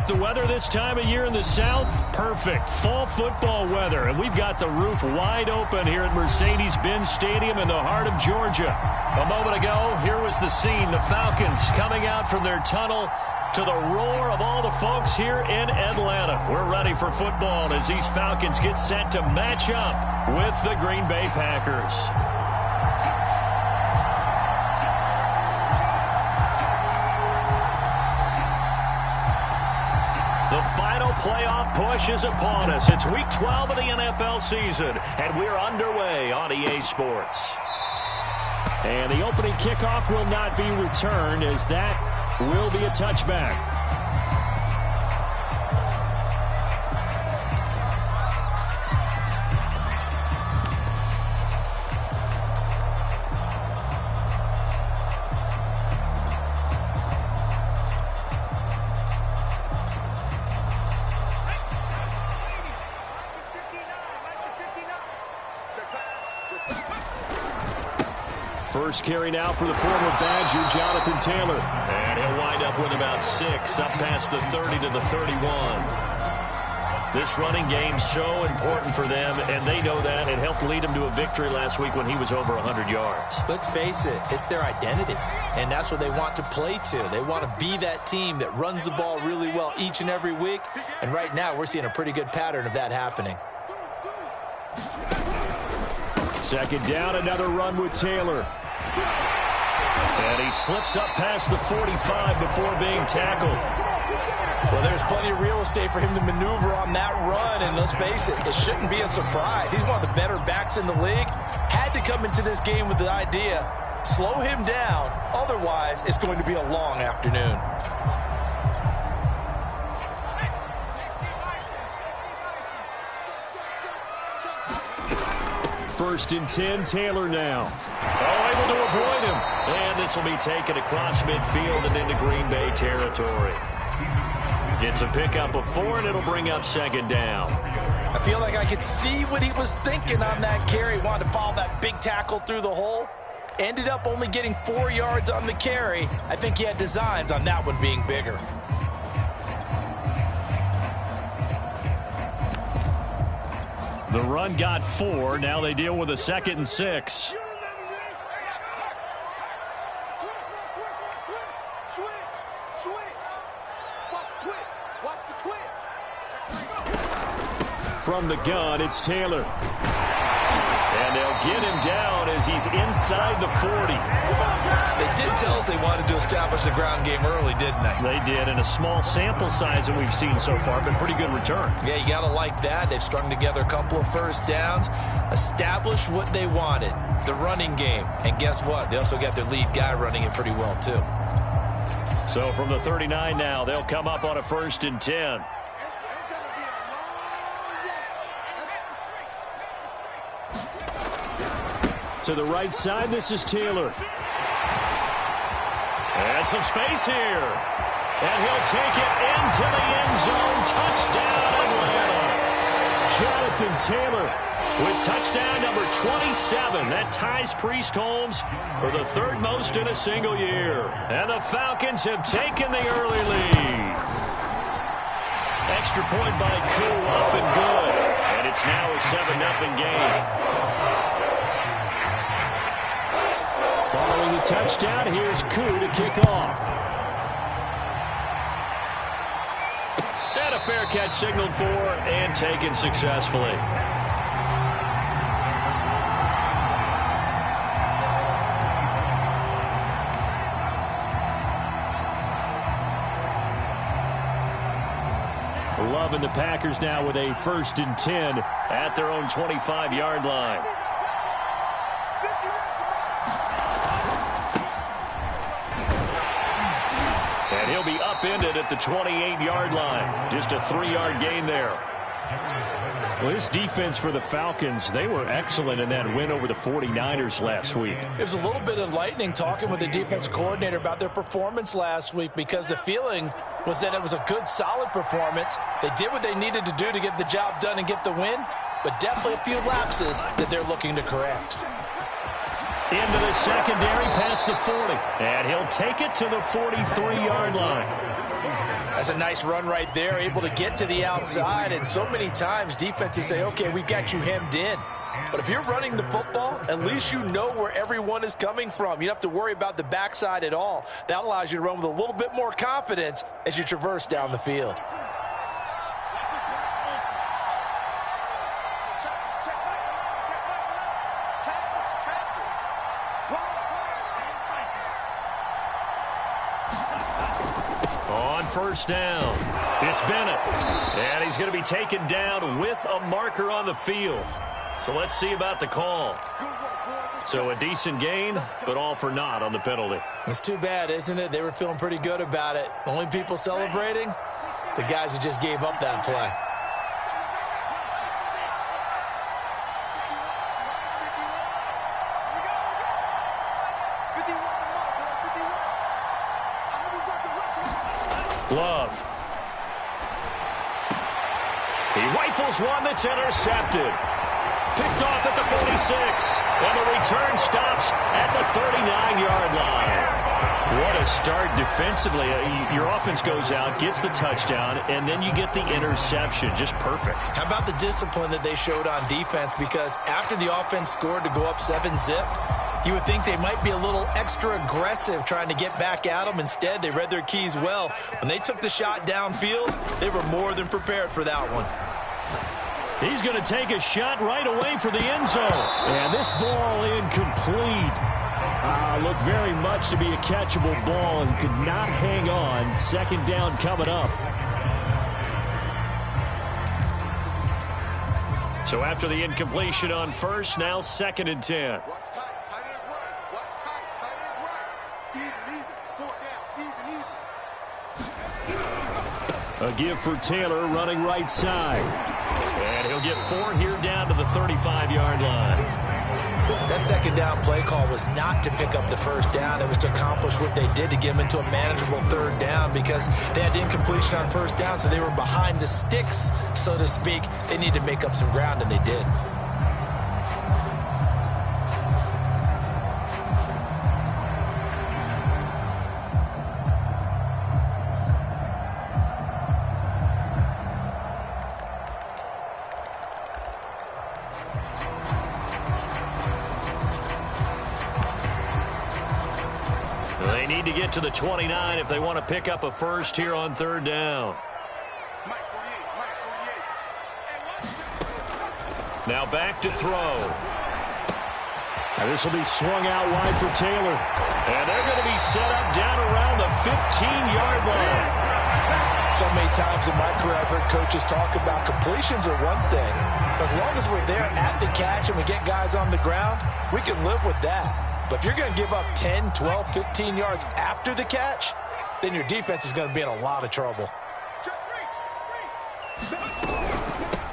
The weather this time of year in the South, perfect. Fall football weather. And we've got the roof wide open here at Mercedes-Benz Stadium in the heart of Georgia. A moment ago, here was the scene. The Falcons coming out from their tunnel to the roar of all the folks here in Atlanta. We're ready for football as these Falcons get set to match up with the Green Bay Packers. The final playoff push is upon us. It's Week 12 of the NFL season, and we're underway on EA Sports. And the opening kickoff will not be returned, as that will be a touchback. First carry now for the former Badger, Jonathan Taylor. And he'll wind up with about 6, up past the 30 to the 31. This running game's so important for them, and they know that. It helped lead them to a victory last week when he was over 100 yards. Let's face it, it's their identity, and that's what they want to play to. They want to be that team that runs the ball really well each and every week, and right now we're seeing a pretty good pattern of that happening. Second down, another run with Taylor. And he slips up past the 45 before being tackled. Well, there's plenty of real estate for him to maneuver on that run, and let's face it, it shouldn't be a surprise. He's one of the better backs in the league. Had to come into this game with the idea, slow him down, otherwise it's going to be a long afternoon. First and 10, Taylor now. Oh, able to avoid him. And this will be taken across midfield and into Green Bay territory. It's a pickup of 4, and it'll bring up second down. I feel like I could see what he was thinking on that carry. Wanted to follow that big tackle through the hole. Ended up only getting 4 yards on the carry. I think he had designs on that one being bigger. The run got 4. Now they deal with a 2nd and 6. From the gun, it's Taylor. And they'll get him down as he's inside the 40. They did tell us they wanted to establish the ground game early, didn't they? They did, in a small sample size that we've seen so far, but pretty good return. Yeah, you got to like that. They've strung together a couple of first downs, established what they wanted, the running game. And guess what? They also got their lead guy running it pretty well, too. So from the 39 now, they'll come up on a 1st and 10. To the right side, this is Taylor. And some space here. And he'll take it into the end zone. Touchdown, Atlanta. Jonathan Taylor with touchdown number 27. That ties Priest Holmes for the 3rd most in a single year. And the Falcons have taken the early lead. Extra point by Koo, up and good. And it's now a 7-0 game. Following the touchdown, here's Koo to kick off. And a fair catch signaled for and taken successfully. Loving the Packers now with a 1st and 10 at their own 25-yard line. And he'll be upended at the 28-yard line. Just a 3-yard gain there. Well, this defense for the Falcons, they were excellent in that win over the 49ers last week. It was a little bit enlightening talking with the defense coordinator about their performance last week, because the feeling was that it was a good, solid performance. They did what they needed to do to get the job done and get the win, but definitely a few lapses that they're looking to correct. Into the secondary past the 40. And he'll take it to the 43-yard line. That's a nice run right there, able to get to the outside. And so many times defenses say, okay, we've got you hemmed in. But if you're running the football, at least you know where everyone is coming from. You don't have to worry about the backside at all. That allows you to run with a little bit more confidence as you traverse down the field. First down. It's Bennett. And he's going to be taken down with a marker on the field. So let's see about the call. So a decent gain, but all for naught on the penalty. It's too bad, isn't it? They were feeling pretty good about it. The only people celebrating? The guys who just gave up that play. Love. He rifles one that's intercepted. Picked off at the 46. And the return stops at the 39-yard line. What a start defensively. Your offense goes out, gets the touchdown, and then you get the interception. Just perfect. How about the discipline that they showed on defense? Because after the offense scored to go up 7-zip, you would think they might be a little extra aggressive trying to get back at them. Instead, they read their keys well. When they took the shot downfield, they were more than prepared for that one. He's going to take a shot right away for the end zone. And this ball incomplete. Looked very much to be a catchable ball and could not hang on. Second down coming up. So after the incompletion on first, now 2nd and 10. A give for Taylor running right side. And he'll get 4 here down to the 35-yard line. That second down play call was not to pick up the first down. It was to accomplish what they did to get them into a manageable 3rd down because they had incompletion on first down, so they were behind the sticks, so to speak. They needed to make up some ground, and they did. They need to get to the 29 if they want to pick up a first here on 3rd down. Now back to throw. And this will be swung out wide for Taylor. And they're going to be set up down around the 15-yard line. So many times in my career I've heard coaches talk about completions are one thing. But as long as we're there at the catch and we get guys on the ground, we can live with that. But if you're going to give up 10, 12, 15 yards after the catch, then your defense is going to be in a lot of trouble.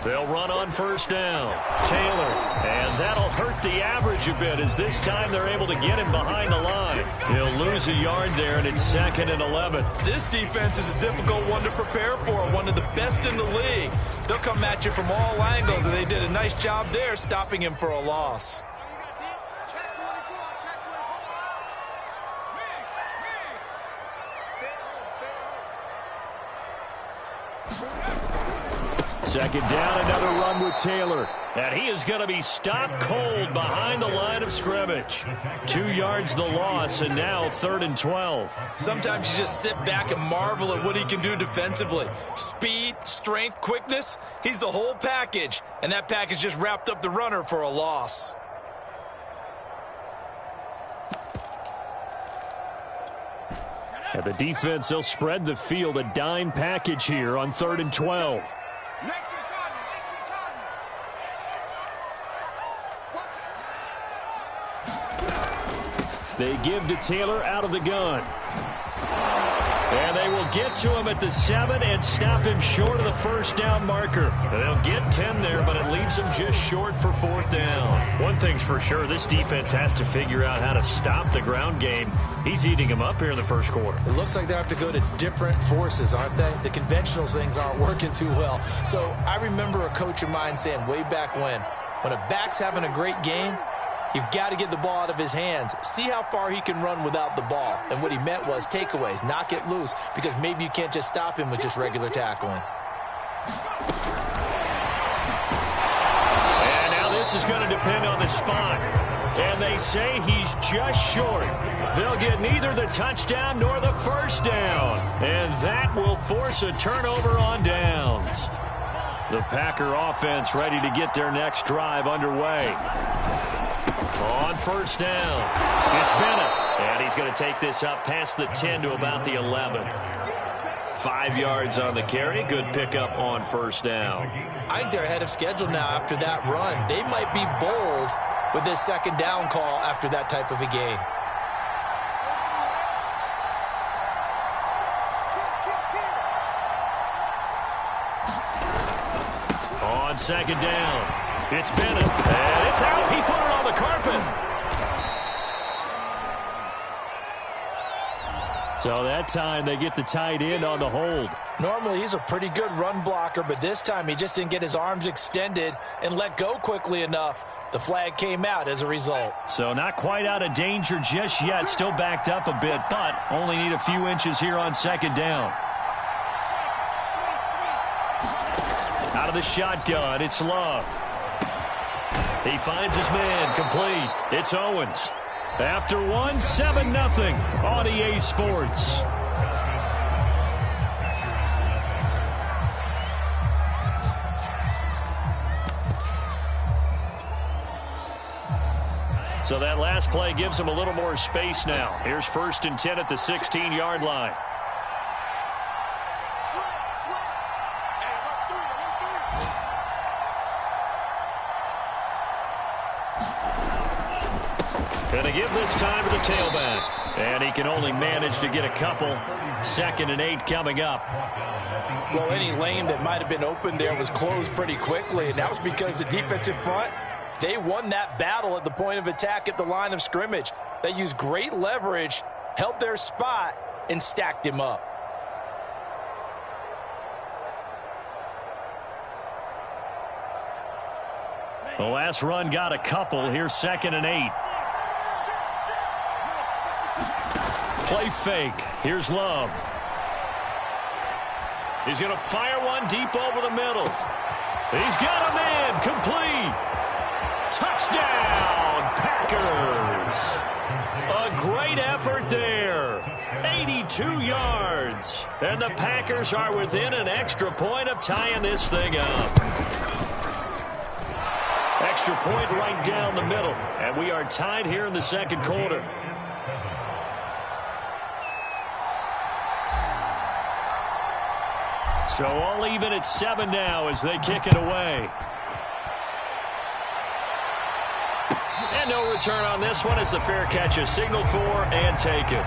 They'll run on first down. Taylor. And that'll hurt the average a bit as this time they're able to get him behind the line. He'll lose a yard there, and it's 2nd and 11. This defense is a difficult one to prepare for, one of the best in the league. They'll come at you from all angles, and they did a nice job there stopping him for a loss. Second down, another run with Taylor. And he is going to be stopped cold behind the line of scrimmage. 2 yards the loss, and now 3rd and 12. Sometimes you just sit back and marvel at what he can do defensively. Speed, strength, quickness, he's the whole package. And that package just wrapped up the runner for a loss. And the defense, they'll spread the field, a dime package here on 3rd and 12. They give to Taylor out of the gun. And they will get to him at the 7 and stop him short of the first down marker. They'll get 10 there, but it leaves them just short for 4th down. One thing's for sure, this defense has to figure out how to stop the ground game. He's eating them up here in the first quarter. It looks like they have to go to different forces, aren't they? The conventional things aren't working too well. So I remember a coach of mine saying way back when a back's having a great game, You've got to get the ball out of his hands. See how far he can run without the ball. And what he meant was takeaways, knock it loose, because maybe you can't just stop him with just regular tackling. And now this is going to depend on the spot. And they say he's just short. They'll get neither the touchdown nor the first down. And that will force a turnover on downs. The Packer offense ready to get their next drive underway. On first down, it's Bennett. And he's going to take this up past the 10 to about the 11. 5 yards on the carry. Good pickup on first down. I think they're ahead of schedule now after that run. They might be bold with this second down call after that type of a game. On second down, it's Bennett. And it's out. He put it on the carpet. So that time they get the tight end on the hold. Normally he's a pretty good run blocker, but this time he just didn't get his arms extended and let go quickly enough. The flag came out as a result. So not quite out of danger just yet. Still backed up a bit, but only need a few inches here on second down. Out of the shotgun, it's Love. He finds his man, complete. It's Owens. After one, 7-0 on EA Sports. So that last play gives him a little more space now. Here's 1st and 10 at the 16-yard line. Going to give this time to the tailback. And he can only manage to get a couple. 2nd and 8 coming up. Well, any lane that might have been open there was closed pretty quickly, and that was because the defensive front, they won that battle at the point of attack at the line of scrimmage. They used great leverage, held their spot, and stacked him up. The last run got a couple. Here's 2nd and 8. Play fake. Here's Love. He's going to fire one deep over the middle. He's got a man. Complete. Touchdown, Packers. A great effort there. 82 yards. And the Packers are within an extra point of tying this thing up. Extra point right down the middle. And we are tied here in the second quarter. So all even at 7 now as they kick it away. And no return on this one as the fair catch is signaled for and taken.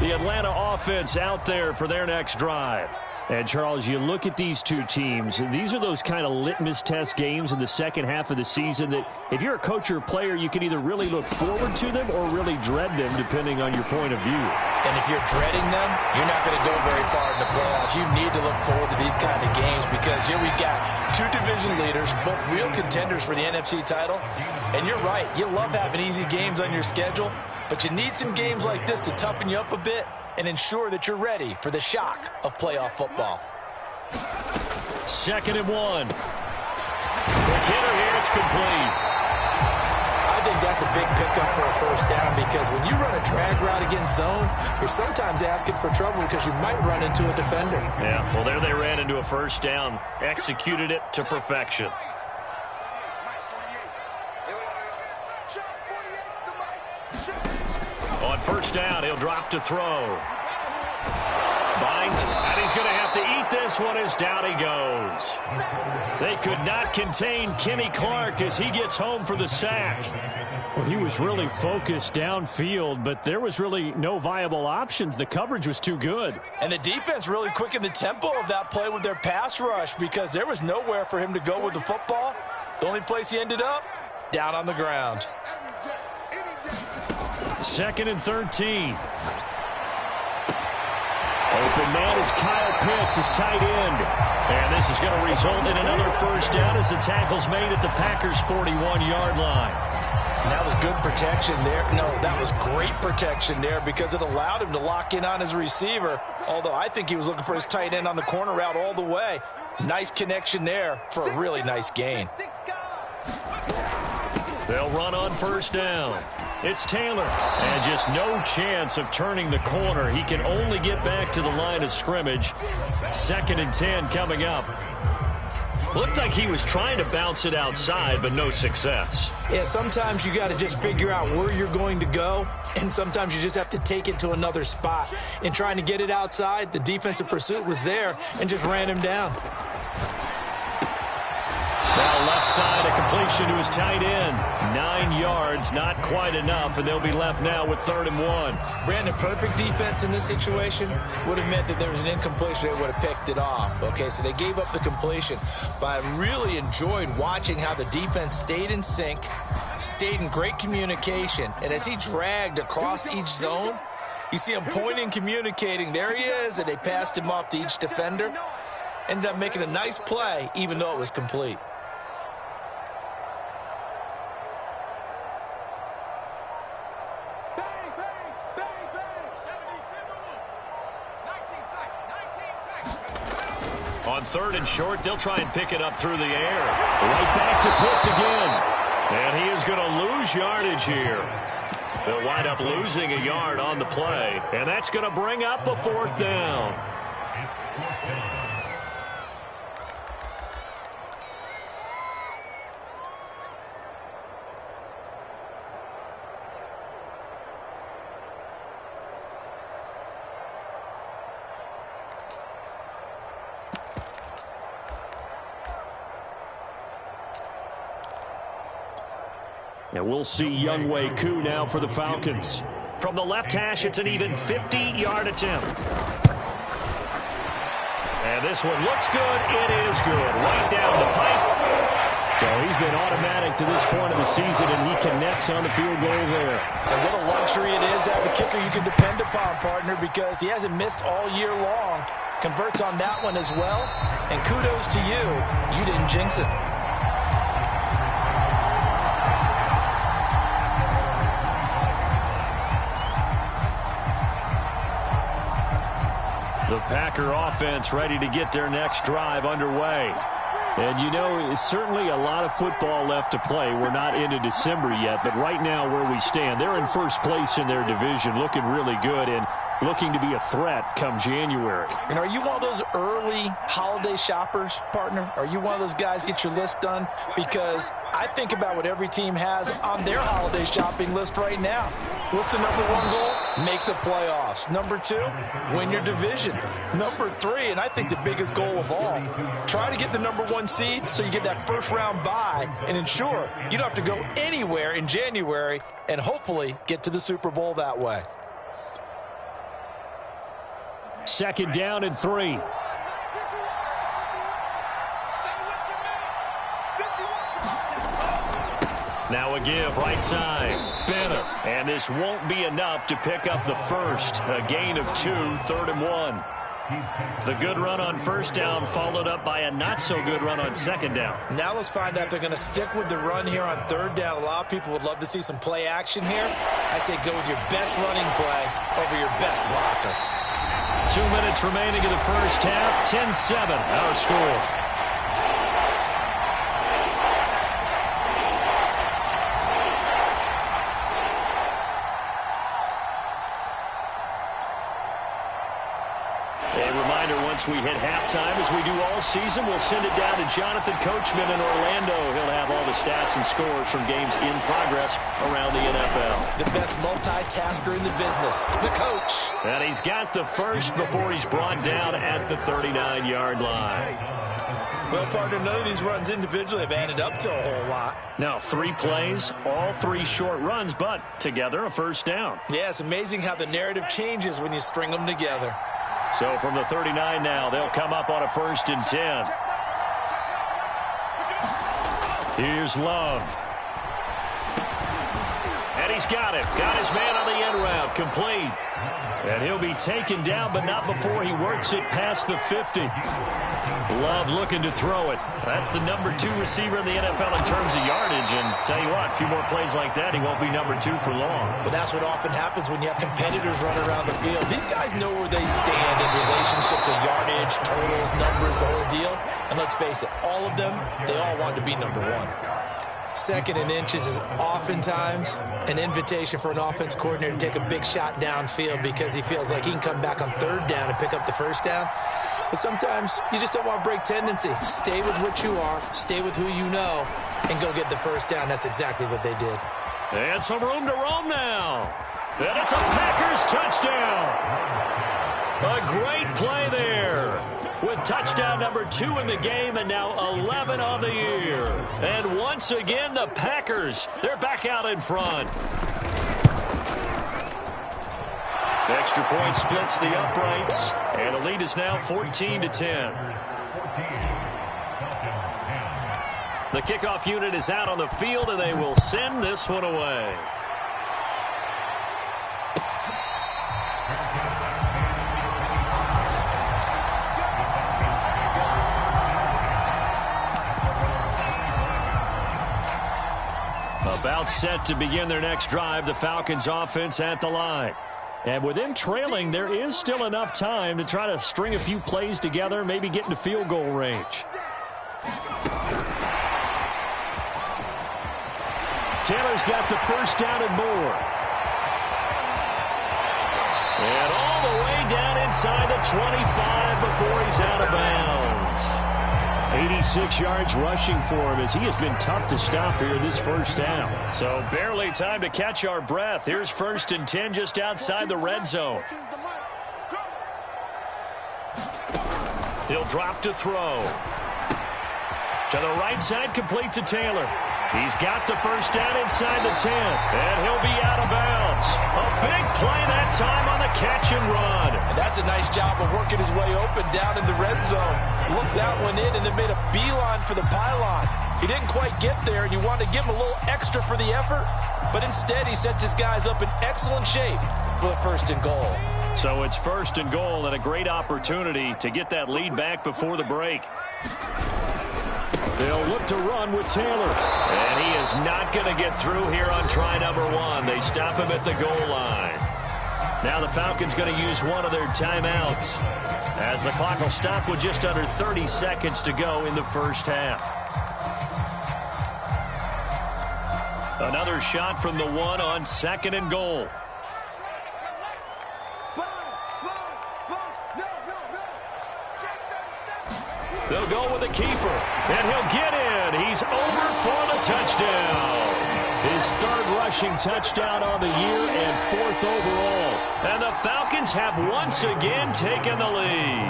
The Atlanta offense out there for their next drive. And, Charles, you look at these two teams, these are those kind of litmus test games in the second half of the season that if you're a coach or a player, you can either really look forward to them or really dread them, depending on your point of view. And if you're dreading them, you're not going to go very far in the playoffs. You need to look forward to these kind of games because here we've got two division leaders, both real contenders for the NFC title. And you're right, you love having easy games on your schedule, but you need some games like this to toughen you up a bit and ensure that you're ready for the shock of playoff football. 2nd and 1. The hitter here, it's complete. I think that's a big pickup for a first down because when you run a drag route against zone, you're sometimes asking for trouble because you might run into a defender. Yeah, well, there they ran into a first down. Executed it to perfection. On first down, he'll drop to throw. Binds, and he's going to have to eat this one as down he goes. They could not contain Kenny Clark as he gets home for the sack. Well, he was really focused downfield, but there was really no viable options. The coverage was too good. And the defense really quickened the tempo of that play with their pass rush because there was nowhere for him to go with the football. The only place he ended up, down on the ground. 2nd and 13. open man is Kyle Pitts, his tight end. And this is going to result in another first down as the tackle's made at the Packers' 41-yard line. And that was good protection there. No, that was great protection there because it allowed him to lock in on his receiver, although I think he was looking for his tight end on the corner route all the way. Nice connection there for a really nice gain. They'll run on first down. It's Taylor, and just no chance of turning the corner. He can only get back to the line of scrimmage. 2nd and 10 coming up. Looked like he was trying to bounce it outside, but no success. Yeah, sometimes you got to just figure out where you're going to go, and sometimes you just have to take it to another spot. In trying to get it outside, the defensive pursuit was there and just ran him down. Now left side, a completion to his tight end. 9 yards, not quite enough, and they'll be left now with 3rd and 1. Brandon, perfect defense in this situation would have meant that there was an incompletion. They would have picked it off. Okay, so they gave up the completion. But I really enjoyed watching how the defense stayed in sync, stayed in great communication, and as he dragged across each zone, you see him pointing, communicating. There he is, and they passed him off to each defender. Ended up making a nice play, even though it was complete. On 3rd and short, they'll try and pick it up through the air. Right back to Pitts again. And he is going to lose yardage here. They'll wind up losing a yard on the play. And that's going to bring up a 4th down. And we'll see Younghoe Koo now for the Falcons. From the left hash, it's an even 50-yard attempt. And this one looks good. It is good. Right down the pipe. So he's been automatic to this point of the season, and he connects on the field goal there. And what a luxury it is to have a kicker you can depend upon, partner, because he hasn't missed all year long. Converts on that one as well. And kudos to you. You didn't jinx it. The Packer offense ready to get their next drive underway. And, you know, it's certainly a lot of football left to play. We're not into December yet, but right now where we stand, they're in first place in their division, looking really good and looking to be a threat come January. And are you one of those early holiday shoppers, partner? Are you one of those guys get your list done? Because I think about what every team has on their holiday shopping list right now. What's the number 1 goal? Make the playoffs. Number 2, win your division. Number 3, and I think the biggest goal of all, try to get the number 1 seed so you get that first-round bye and ensure you don't have to go anywhere in January and hopefully get to the Super Bowl that way. 2nd down and 3. Now a give, right side. Bennett. And this won't be enough to pick up the first. A gain of 2, 3rd and 1. The good run on first down followed up by a not-so-good run on 2nd down. Now let's find out if they're going to stick with the run here on 3rd down. A lot of people would love to see some play action here. I say go with your best running play over your best blocker. 2 minutes remaining in the first half. 10-7, our score. Once we hit halftime, as we do all season, we'll send it down to Jonathan Coachman in Orlando. He'll have all the stats and scores from games in progress around the NFL. The best multitasker in the business, the coach. And he's got the first before he's brought down at the 39-yard line. Well, partner, none of these runs individually have added up to a whole lot. Now, 3 plays, all 3 short runs, but together a first down. Yeah, it's amazing how the narrative changes when you string them together. So from the 39 now, they'll come up on a 1st and 10. Here's Love. And he's got it. Got his man on the end route. Complete. And he'll be taken down, but not before he works it past the 50. Love looking to throw it. That's the number 2 receiver in the NFL in terms of yardage. And tell you what, a few more plays like that, he won't be number 2 for long. Well, that's what often happens when you have competitors running around the field. These guys know where they stand in relationship to yardage, totals, numbers, the whole deal. And let's face it, all of them, they all want to be number 1. Second and inches is oftentimes an invitation for an offense coordinator to take a big shot downfield because he feels like he can come back on 3rd down and pick up the 1st down. But sometimes you just don't want to break tendency. Stay with what you are, stay with who you know, and go get the 1st down. That's exactly what they did. And some room to roam now. And it's a Packers touchdown. A great play there. With touchdown number 2 in the game and now 11 on the year. And once again, the Packers, they're back out in front. The extra point splits the uprights, and the lead is now 14-10. The kickoff unit is out on the field, and they will send this one away. About set to begin their next drive, the Falcons offense at the line. And with them trailing, there is still enough time to try to string a few plays together, maybe get into field goal range. Taylor's got the 1st down and more. And all the way down inside the 25 before he's out of bounds. 86 yards rushing for him as he has been tough to stop here this 1st down. So barely time to catch our breath. Here's 1st and 10 just outside the red zone. He'll drop to throw. To the right side, complete to Taylor. He's got the 1st down inside the 10. And he'll be out of bounds. A big play that time on the catch and run. And that's a nice job of working his way open down in the red zone. Looked that one in and then made a beeline for the pylon. He didn't quite get there, and you wanted to give him a little extra for the effort. But instead, he sets his guys up in excellent shape for the 1st and goal. So it's 1st and goal and a great opportunity to get that lead back before the break. They'll look to run with Taylor. And he is not going to get through here on try number 1. They stop him at the goal line. Now the Falcons going to use one of their timeouts as the clock will stop with just under 30 seconds to go in the 1st half. Another shot from the 1 on 2nd and goal. They'll go with the keeper, and he'll get in. He's over for the touchdown. His 3rd rushing touchdown on the year and 4th overall. And the Falcons have once again taken the lead.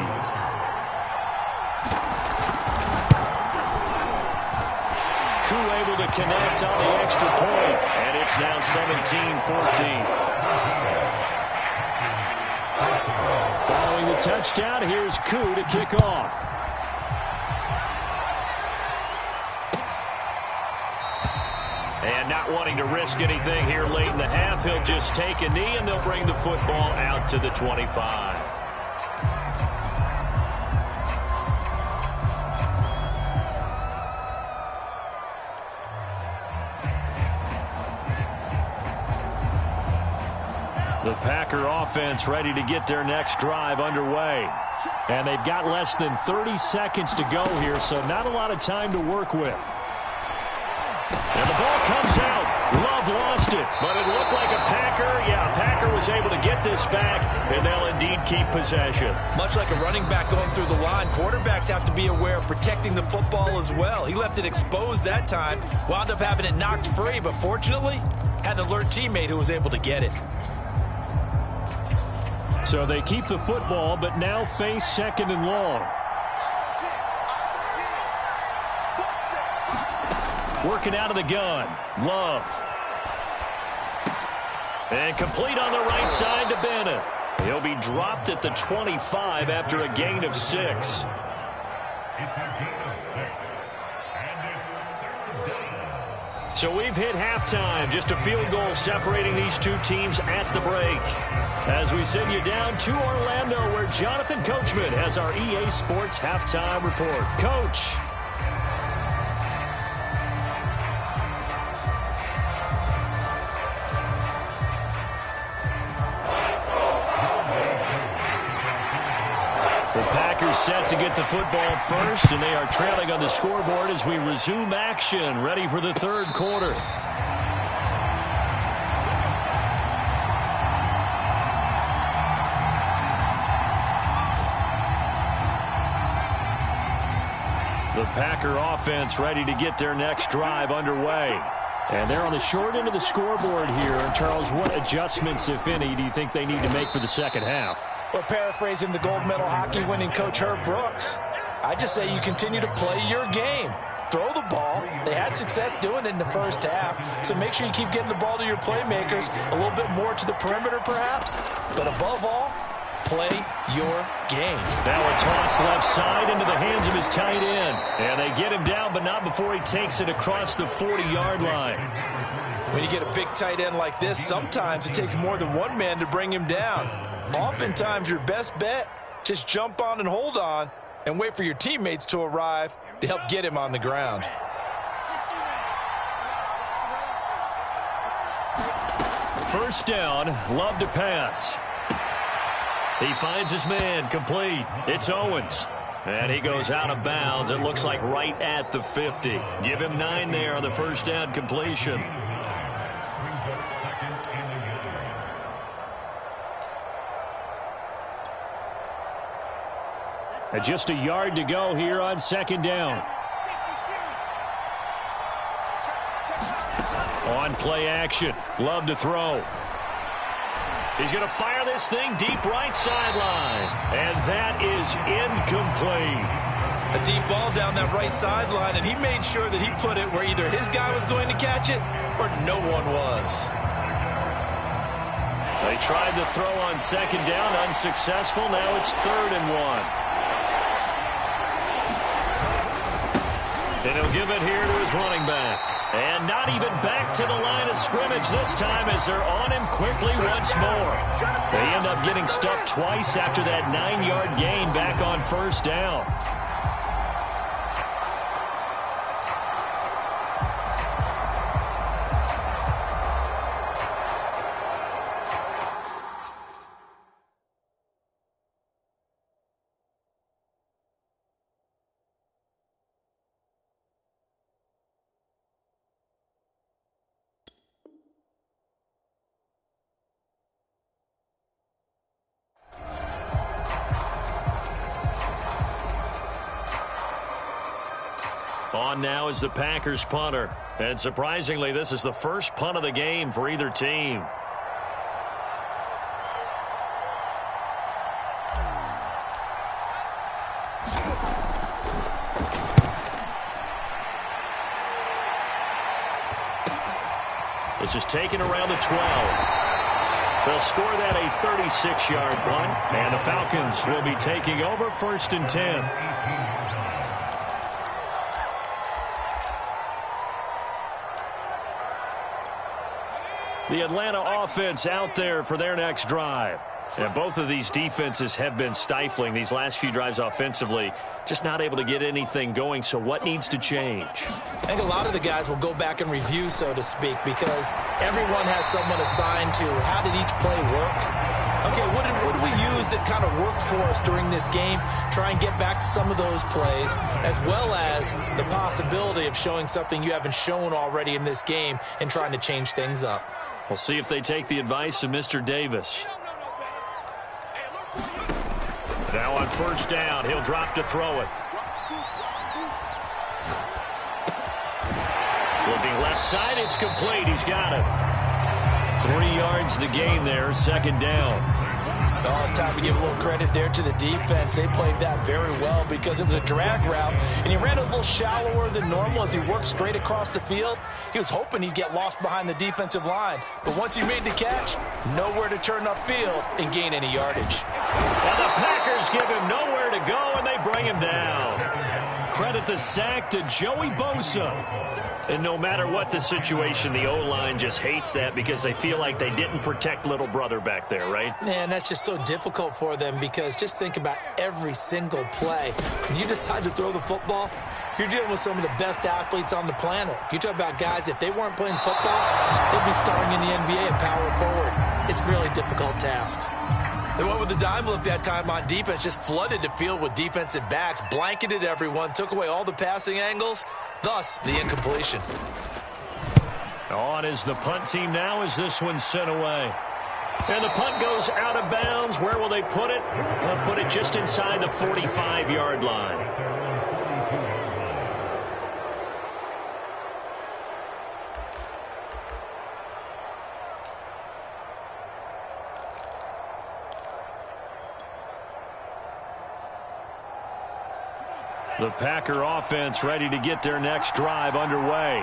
Koo able to connect on the extra point, and it's now 17-14. Following the touchdown, here's Koo to kick off. And not wanting to risk anything here late in the half, he'll just take a knee, and they'll bring the football out to the 25. The Packer offense ready to get their next drive underway. And they've got less than 30 seconds to go here, so not a lot of time to work with. And the ball comes out. Love lost it, but it looked like a Packer. Yeah, Packer was able to get this back, and they'll indeed keep possession. Much like a running back going through the line, quarterbacks have to be aware of protecting the football as well. He left it exposed that time, wound up having it knocked free, but fortunately, had an alert teammate who was able to get it. So they keep the football, but now face 2nd and long. Working out of the gun. Love. And complete on the right side to Bennett. He'll be dropped at the 25 after a gain of 6. So we've hit halftime. Just a field goal separating these two teams at the break. As we send you down to Orlando, where Jonathan Coachman has our EA Sports halftime report. Coach. The Packers set to get the football first, and they are trailing on the scoreboard as we resume action, ready for the third quarter. The Packer offense ready to get their next drive underway. And they're on the short end of the scoreboard here. And Charles, what adjustments, if any, do you think they need to make for the second half? Well, paraphrasing the gold medal hockey winning coach Herb Brooks, I just say you continue to play your game. Throw the ball. They had success doing it in the first half, so make sure you keep getting the ball to your playmakers, a little bit more to the perimeter perhaps, but above all, play your game. Now a toss left side into the hands of his tight end, and they get him down, but not before he takes it across the 40-yard line. When you get a big tight end like this, sometimes it takes more than one man to bring him down. Oftentimes, your best bet, just jump on and hold on and wait for your teammates to arrive to help get him on the ground. First down, Love to pass. He finds his man, complete. It's Owens. And he goes out of bounds. It looks like right at the 50. Give him 9 there on the first down completion. And just a yard to go here on second down. On play action. Love to throw. He's going to fire this thing deep right sideline. And that is incomplete. A deep ball down that right sideline, and he made sure that he put it where either his guy was going to catch it or no one was. They tried to throw on second down, unsuccessful. Now it's 3rd and 1. And he'll give it here to his running back. And not even back to the line of scrimmage this time as they're on him quickly once more. They end up getting stuck twice after that 9-yard gain back on first down. On now is the Packers punter. And surprisingly, this is the first punt of the game for either team. This is taken around the 12. They'll score that a 36-yard punt. And the Falcons will be taking over 1st and 10. The Atlanta offense out there for their next drive. And both of these defenses have been stifling these last few drives offensively. Just not able to get anything going. So what needs to change? I think a lot of the guys will go back and review, so to speak, because everyone has someone assigned to how did each play work. Okay, what did we use that kind of worked for us during this game? Try and get back to some of those plays, as well as the possibility of showing something you haven't shown already in this game and trying to change things up. We'll see if they take the advice of Mr. Davis. Now on first down, he'll drop to throw it. Looking left side, it's complete. He's got it. 3 yards the gain there, second down. Oh, it's time to give a little credit there to the defense. They played that very well because it was a drag route, and he ran a little shallower than normal as he worked straight across the field. He was hoping he'd get lost behind the defensive line, but once he made the catch, nowhere to turn upfield and gain any yardage. And the Packers give him nowhere to go, and they bring him down. credit the sack to Joey Bosa. And no matter what the situation, the O-line just hates that because they feel like they didn't protect little brother back there, right? Man, that's just so difficult for them because just think about every single play. When you decide to throw the football, you're dealing with some of the best athletes on the planet. You talk about guys, if they weren't playing football, they'd be starring in the NBA at power forward. It's a really difficult task. They went with the dime look that time on defense, just flooded the field with defensive backs, blanketed everyone, took away all the passing angles, thus the incompletion. On is the punt team now as this one's sent away. And the punt goes out of bounds. Where will they put it? They'll put it just inside the 45-yard line. The Packer offense ready to get their next drive underway.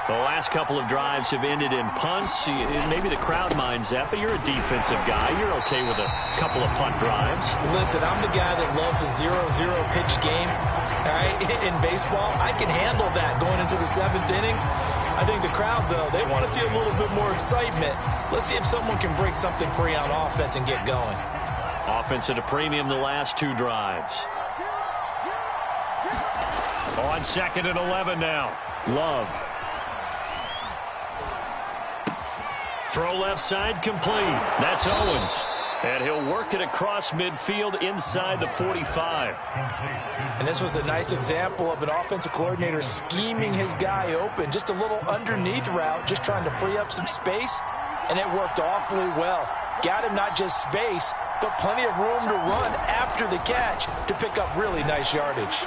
The last couple of drives have ended in punts. Maybe the crowd minds that, but you're a defensive guy. You're okay with a couple of punt drives. Listen, I'm the guy that loves a 0-0 pitch game. All right, in baseball, I can handle that going into the 7th inning. I think the crowd, though, they want to see a little bit more excitement. Let's see if someone can break something free on offense and get going. Offense at a premium the last two drives. On 2nd and 11 now. Love. Throw left side complete. That's Owens. And he'll work it across midfield inside the 45. And this was a nice example of an offensive coordinator scheming his guy open. Just a little underneath route, just trying to free up some space. And it worked awfully well. Got him not just space, but plenty of room to run after the catch to pick up really nice yardage.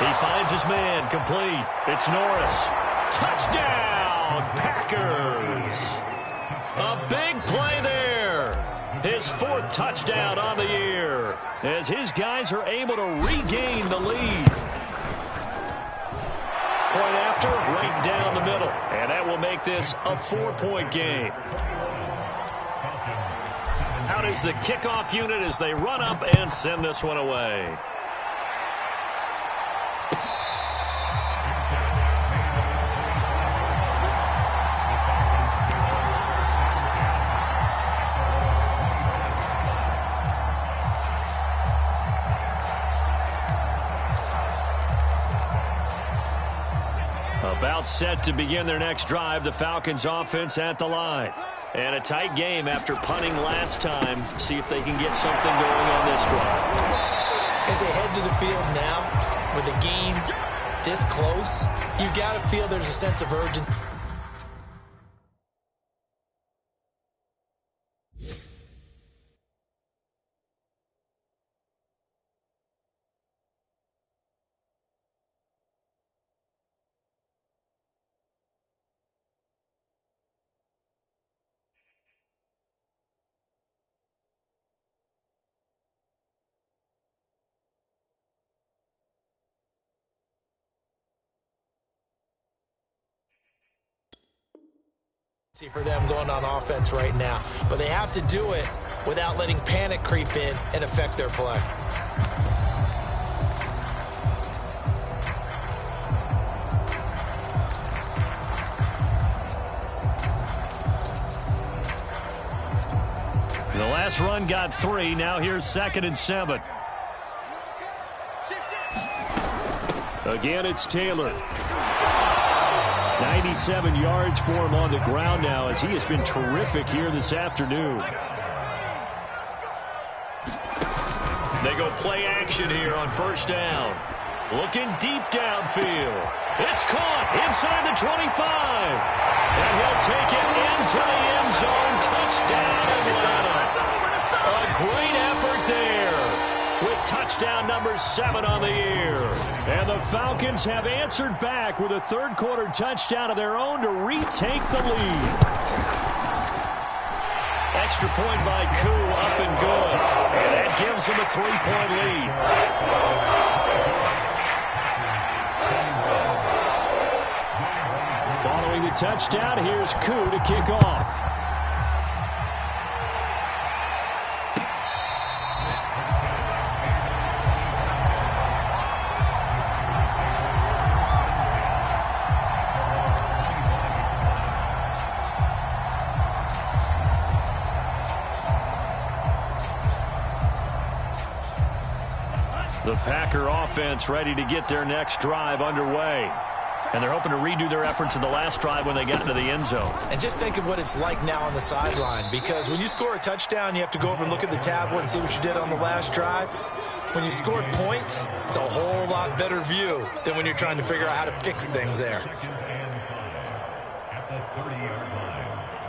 He finds his man, complete. It's Norris. Touchdown, Packers. A big play there. His 4th touchdown on the year as his guys are able to regain the lead. Point after, right down the middle. And that will make this a 4-point game. Out is the kickoff unit as they run up and send this one away. About set to begin their next drive, the Falcons offense at the line. And a tight game after punting last time. See if they can get something going on this drive. As they head to the field now, with the game this close, you've got to feel there's a sense of urgency. For them going on offense right now, but they have to do it without letting panic creep in and affect their play. The last run got 3. Now here's 2nd and 7. Again, it's Taylor. 97 yards for him on the ground now as he has been terrific here this afternoon. They go play action here on 1st down. Looking deep downfield. It's caught inside the 25. And he'll take it into the end zone. Touchdown, Atlanta. A great effort there with touchdown number 7 on the year. And the Falcons have answered back with a 3rd quarter touchdown of their own to retake the lead. Extra point by Koo, up and good. And that gives them a 3-point lead. Following the touchdown, here's Koo to kick off. The Packer offense ready to get their next drive underway. And they're hoping to redo their efforts in the last drive when they got into the end zone. And just think of what it's like now on the sideline, because when you score a touchdown, you have to go over and look at the tablet and see what you did on the last drive. When you scored points, it's a whole lot better view than when you're trying to figure out how to fix things there.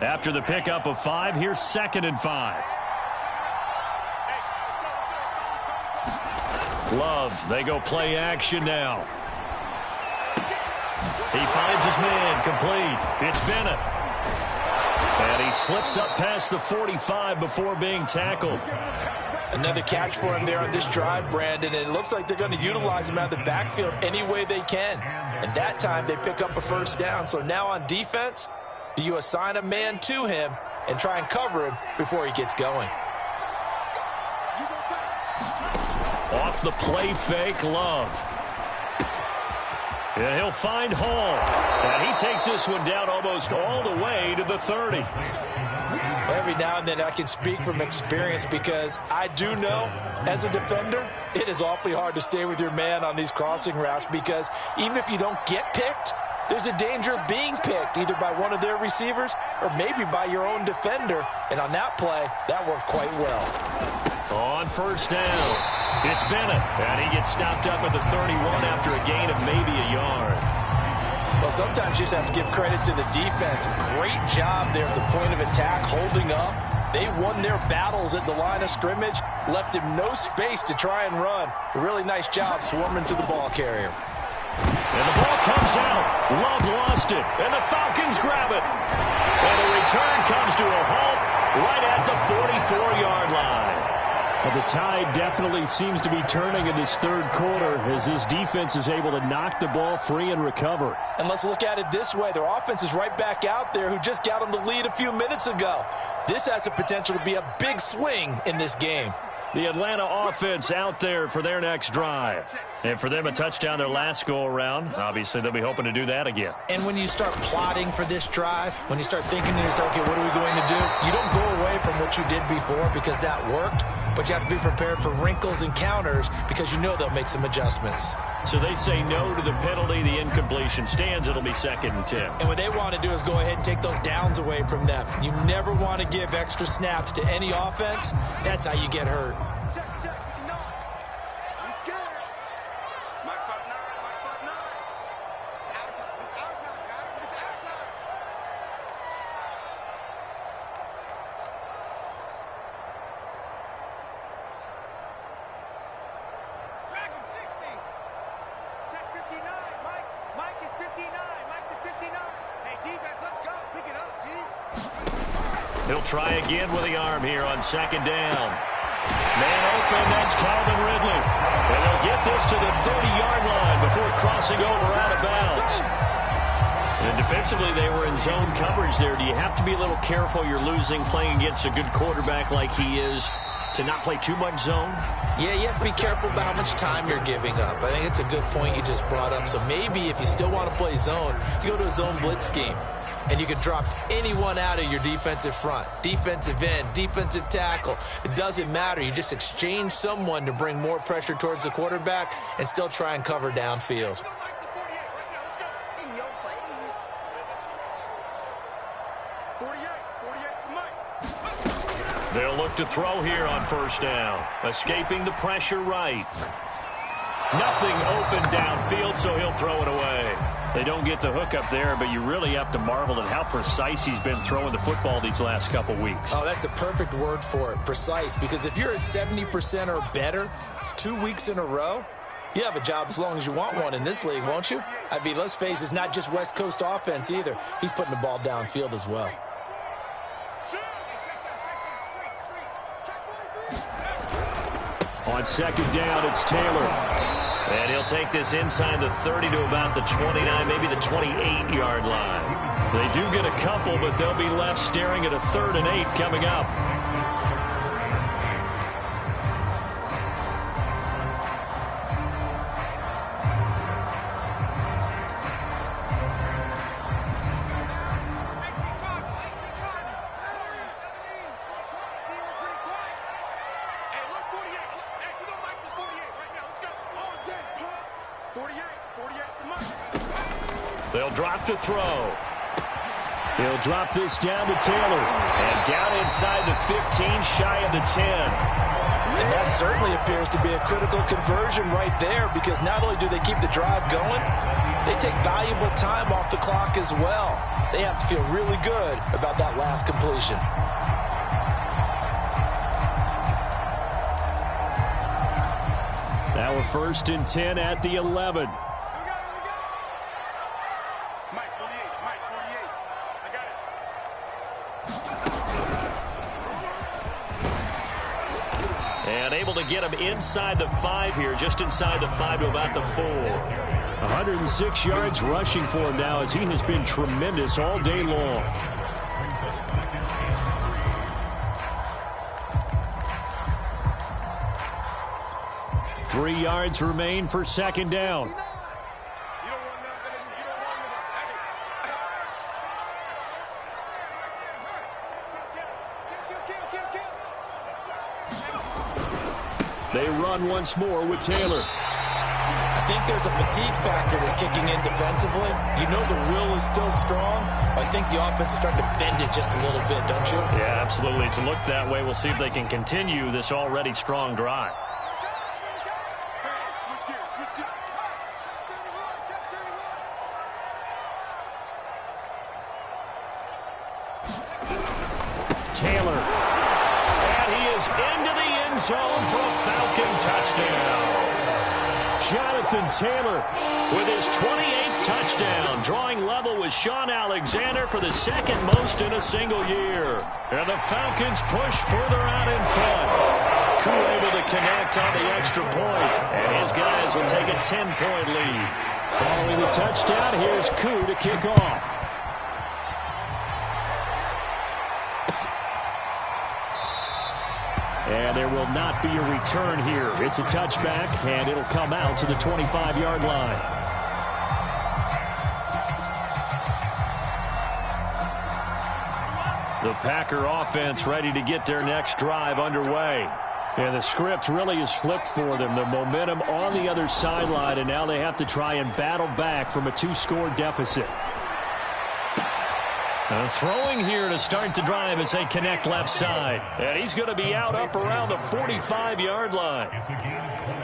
After the pickup of 5, here's 2nd and 5. Love, they go play action now. He finds his man, complete. It's Bennett. And he slips up past the 45 before being tackled. Another catch for him there on this drive, Brandon, and it looks like they're going to utilize him out of the backfield any way they can. And that time they pick up a first down. So now on defense, do you assign a man to him and try and cover him before he gets going? Off the play fake, Love. And he'll find Hall. And he takes this one down almost all the way to the 30. Every now and then I can speak from experience, because I do know as a defender it is awfully hard to stay with your man on these crossing routes, because even if you don't get picked, there's a danger of being picked either by one of their receivers or maybe by your own defender. And on that play, that worked quite well. On first down, it's Bennett, and he gets stopped up at the 31 after a gain of maybe a yard. Well, sometimes you just have to give credit to the defense. Great job there at the point of attack, holding up. They won their battles at the line of scrimmage, left him no space to try and run. A really nice job swarming to the ball carrier. And the ball comes out. Love lost it, and the Falcons grab it. And the return comes to a halt right at the 44-yard line. Well, the tide definitely seems to be turning in this third quarter as this defense is able to knock the ball free and recover. And let's look at it this way. Their offense is right back out there, who just got them the lead a few minutes ago. This has the potential to be a big swing in this game. The Atlanta offense out there for their next drive. And for them, a touchdown their last go-around. Obviously, they'll be hoping to do that again. And when you start plotting for this drive, when you start thinking to yourself, okay, what are we going to do? You don't go away from what you did before because that worked, but you have to be prepared for wrinkles and counters because you know they'll make some adjustments. So they say no to the penalty. The incompletion stands. It'll be 2nd and 10. And what they want to do is go ahead and take those downs away from them. You never want to give extra snaps to any offense. That's how you get hurt. He'll try again with the arm here on 2nd down. Man open, that's Calvin Ridley. And they'll get this to the 30-yard line before crossing over out of bounds. And defensively, they were in zone coverage there. Do you have to be a little careful? You're losing playing against a good quarterback like he is to not play too much zone? Yeah, you have to be careful about how much time you're giving up. I think it's a good point you just brought up. So maybe if you still want to play zone, you go to a zone blitz scheme. And you can drop anyone out of your defensive front. Defensive end, defensive tackle. It doesn't matter. You just exchange someone to bring more pressure towards the quarterback and still try and cover downfield. In your face. 48. They'll look to throw here on first down. Escaping the pressure right. Nothing open downfield, so he'll throw it away. They don't get the hook up there, but you really have to marvel at how precise he's been throwing the football these last couple weeks. Oh, that's the perfect word for it, precise. Because if you're at 70% or better 2 weeks in a row, you have a job as long as you want one in this league, won't you? I mean, let's face it, it's not just West Coast offense either. He's putting the ball downfield as well. On 2nd down, it's Taylor. And he'll take this inside the 30 to about the 29, maybe the 28-yard line. They do get a couple, but they'll be left staring at a 3rd and 8 coming up. They'll drop to throw. He'll drop this down to Taylor. And down inside the 15, shy of the 10. And that certainly appears to be a critical conversion right there, because not only do they keep the drive going, they take valuable time off the clock as well. They have to feel really good about that last completion. Now a 1st and 10 at the 11. And able to get him inside the 5 here, just inside the 5 to about the 4. 106 yards rushing for him now, as he has been tremendous all day long. Three yards remain for 2nd down. They run once more with Taylor. I think there's a fatigue factor that's kicking in defensively. You know the will is still strong, but I think the offense is starting to bend it just a little bit, don't you? Yeah, absolutely. It's looked that way. We'll see if they can continue this already strong drive. Taylor. And he is into the end zone for a Falcon touchdown. Jonathan Taylor with his 28th touchdown, drawing level with Sean Alexander for the 2nd most in a single year. And the Falcons push further out in front. Koo able to connect on the extra point, and his guys will take a 10-point lead. Following the touchdown, here's Koo to kick off. And there will not be a return here. It's a touchback, and it'll come out to the 25-yard line. The Packer offense ready to get their next drive underway. And the script really is flipped for them. The momentum on the other sideline, and now they have to try and battle back from a 2-score deficit. Throwing here to start the drive as they connect left side. And he's going to be out up around the 45-yard line.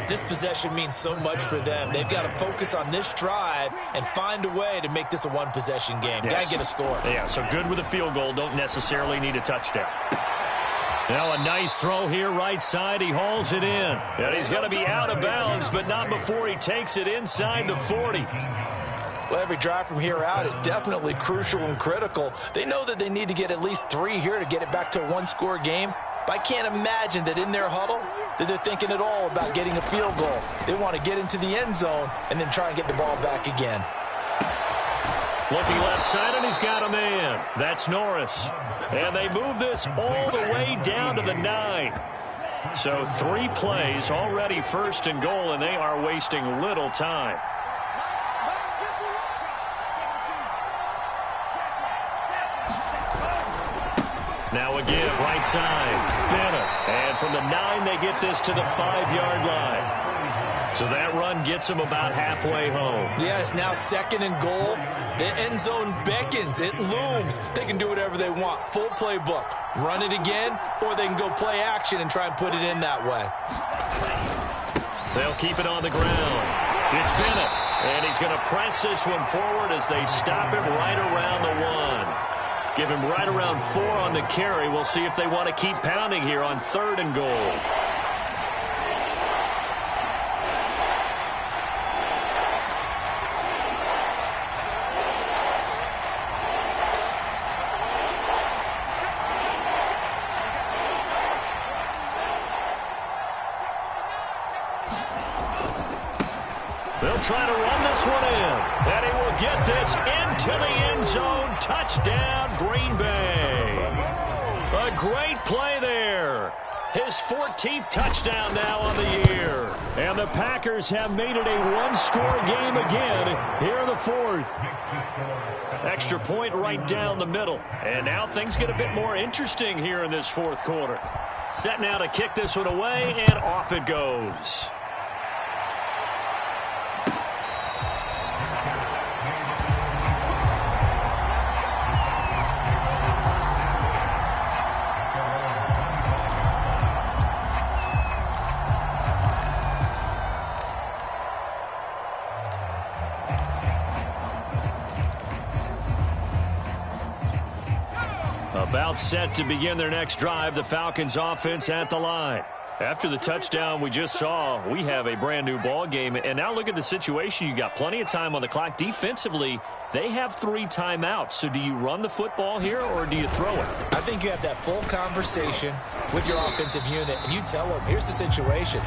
This possession means so much for them. They've got to focus on this drive and find a way to make this a one-possession game. Yes. Got to get a score. Yeah, so good with a field goal. Don't necessarily need a touchdown. Now a nice throw here right side. He hauls it in. And he's going to be out of bounds, but not before he takes it inside the 40. Well, every drive from here out is definitely crucial and critical. They know that they need to get at least 3 here to get it back to a one-score game. But I can't imagine that in their huddle that they're thinking at all about getting a field goal. They want to get into the end zone and then try and get the ball back again. Looking left side, and he's got a man. That's Norris. And they move this all the way down to the 9. So 3 plays, already 1st and goal, and they are wasting little time. Now again, right side, Bennett. And from the 9, they get this to the 5-yard line. So that run gets them about halfway home. Yeah, it's now 2nd and goal. The end zone beckons. It looms. They can do whatever they want. Full playbook. Run it again, or they can go play action and try and put it in that way. They'll keep it on the ground. It's Bennett. And he's going to press this one forward as they stop him right around the 1. Give him right around 4 on the carry. We'll see if they want to keep pounding here on 3rd and goal. They'll try to run this one in. And he will get this into the end zone. Touchdown, Green Bay. A great play there. His 14th touchdown now on the year. And the Packers have made it a one-score game again here in the 4th. Extra point right down the middle. And now things get a bit more interesting here in this 4th quarter. Set now to kick this one away, and off it goes. Timeout set to begin their next drive. The Falcons offense at the line. After the touchdown we just saw, we have a brand-new ball game. And now look at the situation. You got plenty of time on the clock. Defensively, they have 3 timeouts. So do you run the football here or do you throw it? I think you have that full conversation with your offensive unit, and you tell them, here's the situation.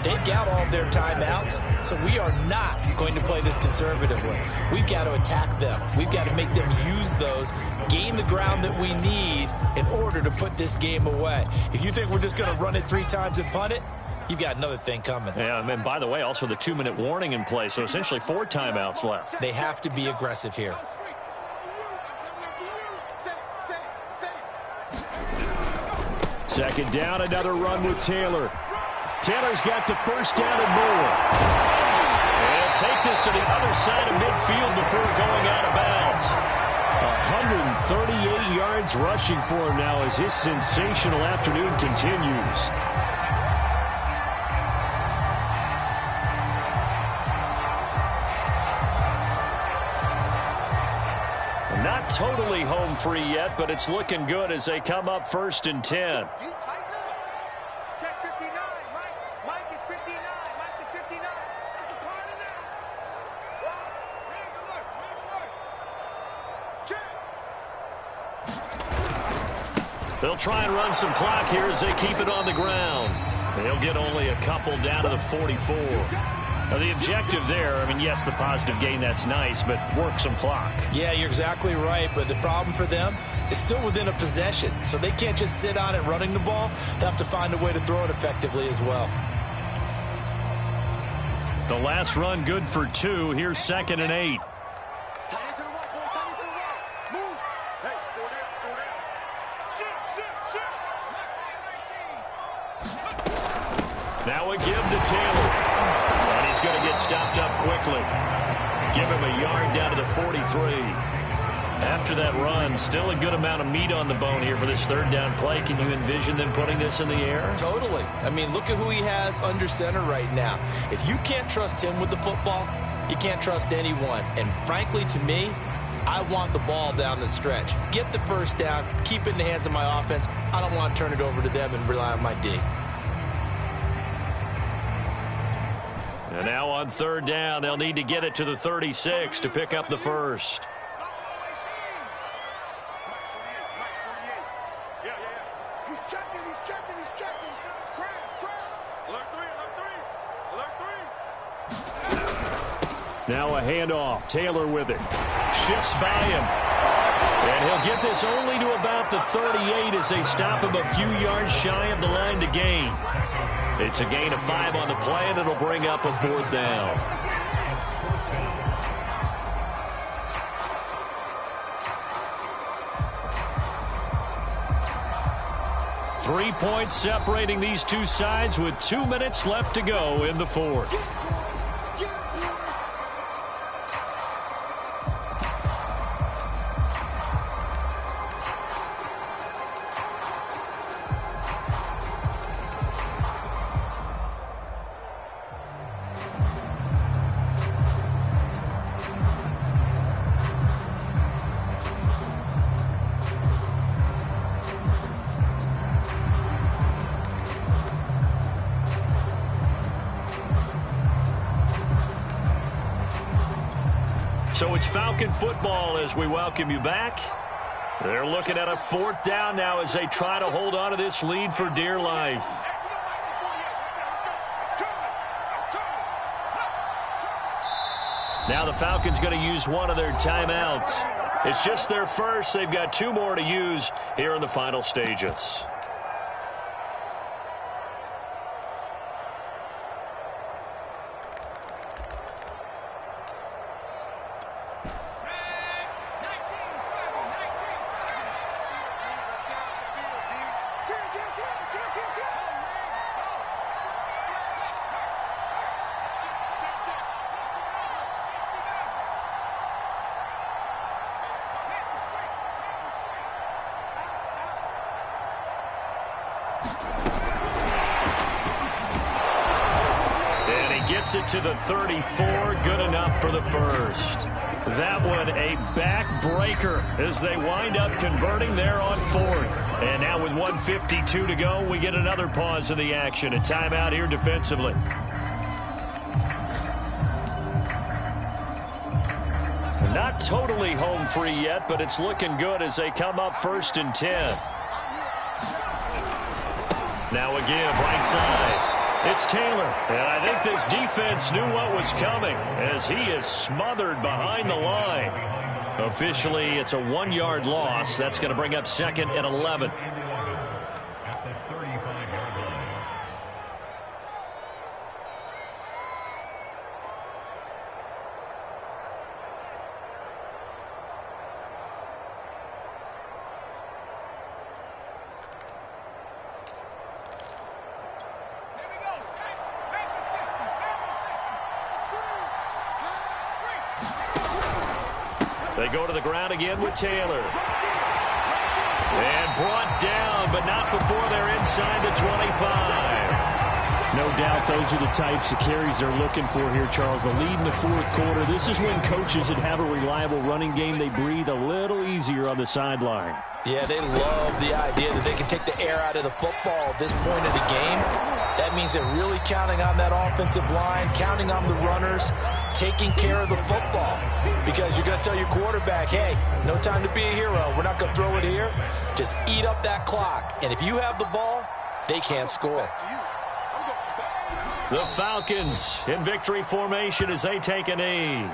They've got all of their timeouts, so we are not going to play this conservatively. We've got to attack them. We've got to make them use those, gain the ground that we need in order to put this game away. If you think we're just going to run it 3 times and punt it, you've got another thing coming. Yeah, and by the way, also the 2-minute warning in play, so essentially 4 timeouts left. They have to be aggressive here. Second down, another run with Taylor. Taylor's got the first down and more. And take this to the other side of midfield before going out of bounds. 138 yards rushing for him now as his sensational afternoon continues. Not totally home free yet, but it's looking good as they come up 1st and 10. Check 59. Mike is 59. Mike is 59. That's a part of that. Check. They'll try and run some clock here as they keep it on the ground. They'll get only a couple down to the 44. Now, the objective there, I mean, yes, the positive gain, that's nice, but work some clock. Yeah, you're exactly right, but the problem for them is still within a possession, so they can't just sit on it running the ball. They have to find a way to throw it effectively as well. The last run good for 2. Here's 2nd and 8. Tight into the wall, boy. Tight into the wall. Move. Hey, go there, go there. Shit. Now a give to Taylor. And he's going to get stopped up quickly. Give him a yard down to the 43. After that run, still a good amount of meat on the bone here for this 3rd down play. Can you envision them putting this in the air? Totally. I mean, look at who he has under center right now. If you can't trust him with the football, you can't trust anyone. And frankly, to me, I want the ball down the stretch. Get the first down, keep it in the hands of my offense. I don't want to turn it over to them and rely on my D. And now on 3rd down, they'll need to get it to the 36 to pick up the first. He's checking. Crash. Alert 3. Now a handoff. Taylor with it. Shifts by him. And he'll get this only to about the 38 as they stop him a few yards shy of the line to gain. It's a gain of 5 on the play, and it'll bring up a 4th down. Three points separating these two sides with 2 minutes left to go in the 4th. So it's Falcon football as we welcome you back. They're looking at a 4th down now as they try to hold on to this lead for dear life. Now the Falcons going to use one of their timeouts. It's just their first. They've got 2 more to use here in the final stages. gets it to the 34. Good enough for the first. That one a backbreaker as they wind up converting there on fourth. And now with 1:52 to go, we get another pause in the action. A timeout here defensively. Not totally home free yet, but it's looking good as they come up 1st and 10. Now a give right side. It's Taylor, and I think this defense knew what was coming as he is smothered behind the line. Officially, it's a 1-yard loss. That's going to bring up 2nd and 11. They go to the ground again with Taylor. And brought down, but not before they're inside the 25. No doubt those are the types of carries they're looking for here, Charles. The lead in the fourth quarter. This is when coaches that have a reliable running game, they breathe a little easier on the sideline. Yeah, they love the idea that they can take the air out of the football at this point of the game. That means they're really counting on that offensive line, counting on the runners, taking care of the football. Because you're going to tell your quarterback, hey, no time to be a hero. We're not going to throw it here. Just eat up that clock. And if you have the ball, they can't score. The Falcons in victory formation as they take a knee.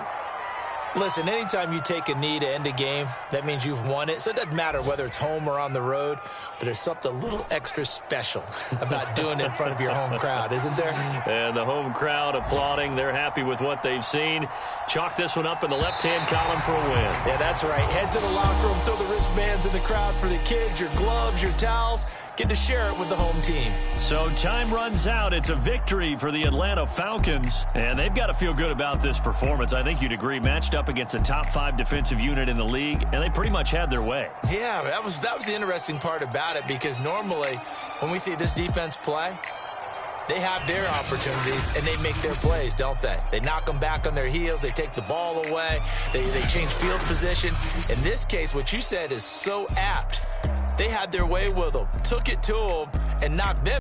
Listen, anytime you take a knee to end a game, that means you've won it. So it doesn't matter whether it's home or on the road, but there's something a little extra special about doing it in front of your home crowd, isn't there? And the home crowd applauding. They're happy with what they've seen. Chalk this one up in the left-hand column for a win. Yeah, that's right. Head to the locker room, throw the wristbands in the crowd for the kids, your gloves, your towels. Get to share it with the home team. So time runs out. It's a victory for the Atlanta Falcons, and they've got to feel good about this performance. I think you'd agree, matched up against a top 5 defensive unit in the league, and they pretty much had their way. Yeah, that was the interesting part about it, because normally when we see this defense play, they have their opportunities, and they make their plays, don't they? They knock them back on their heels. They take the ball away. They change field position. In this case, what you said is so apt. They had their way with them, took it to them, and knocked them